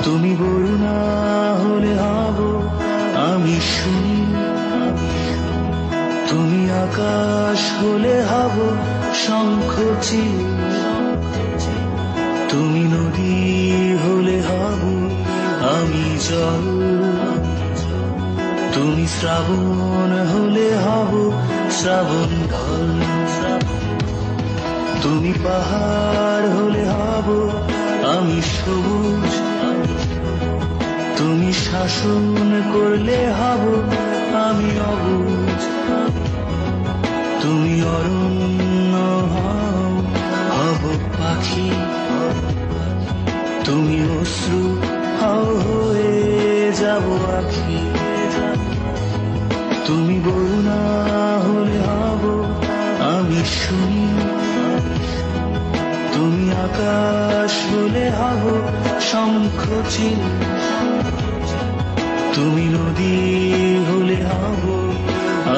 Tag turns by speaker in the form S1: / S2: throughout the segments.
S1: তুমি বরুণা হলে হব আমি শুনি, তুমি আকাশ হলে হব শঙ্খচি, তুমি নদী হলে হব আমি জল, তুমি শ্রাবণ হলে হব শ্রাবণ ঢল, তুমি পাহাড় হলে হব আমি সবুজ, তুমি শাসন করলে হব আমি অবুঝ, তুমি অরণ্য হব পাখি, তুমি অশ্রু হয়ে যাব আখি, তুমি বরুণা হলে হব আমি শুনি, তুমি আকাশ হলে হব শঙ্খচিল, তুমি নদী হলে হব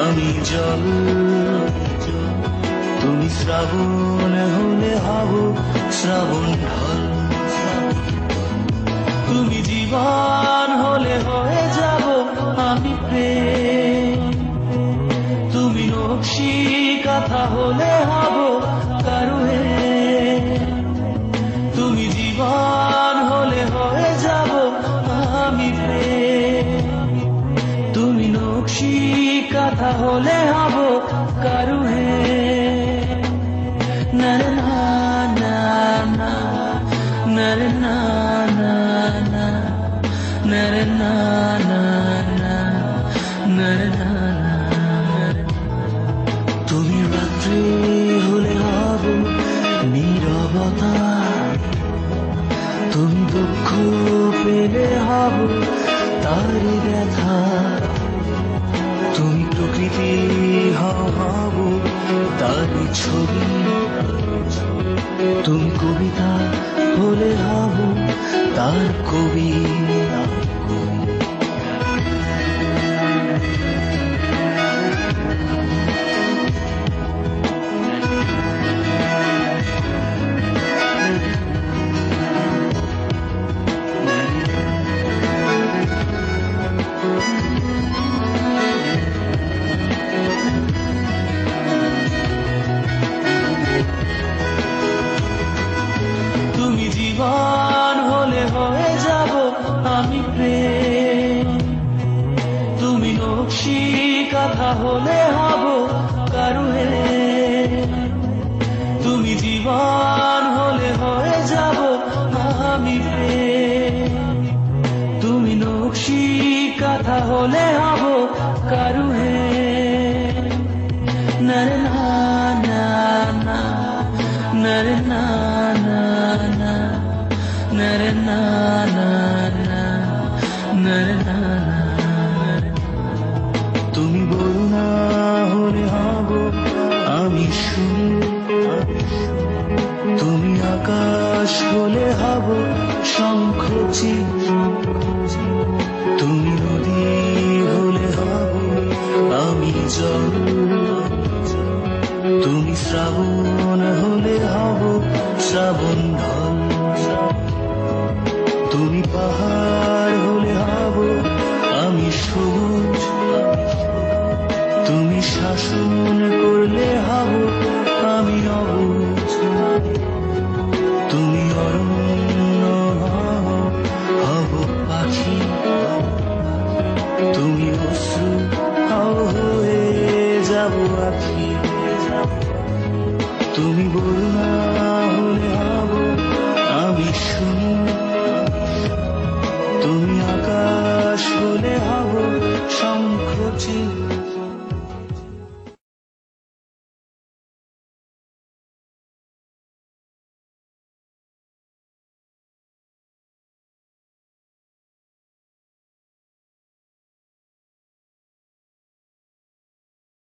S1: আমি জল, তুমি শ্রাবণ হলে হব শ্রাবণ ঢল, তুমি জীবন হলে হয়ে যাব আমি প্রেম, তুমি নকশি কথা হলে হব কারুহে, তুমি জীবন হলে হয়ে যাব আমি প্রেম, তুমি নকশি কথা হলে হব কারুহে, না না না না না না না না না না না না না, তুমি রাত্রি হলে হব নীরবতা, তুমি দুঃখ পেলে হব তার ব্যথা, তুমি প্রকৃতি হব তার ছবি, তুমি কবিতা হলে হব তার কবি, তুমি জীবন হলে হয়ে যাব আমি প্রেম, তুমি নকশি কথা হলে হব কারুহে, তুমি জীবন হলে হয়ে যাব আমি প্রেম, তুমি নকশি কথা হলে হব কারুহে, না না না না না না না না না না না, তুমি বরুণা হলে হব আমি শুনি, তুমি আকাশ হলে হব শঙ্খচি, তুমি নদী হলে হব আমি জল, তুমি শ্রাবণ হলে হব শ্রাবণ ঢল, তুমি পাহাড় হলে হব আমি সবুজ, তুমি শাসন করলে হব আমি অবুঝ, তুমি অরণ্য হব পাখি, তুমি অশ্রু হয়ে যাব আখি, তুমি বরুণা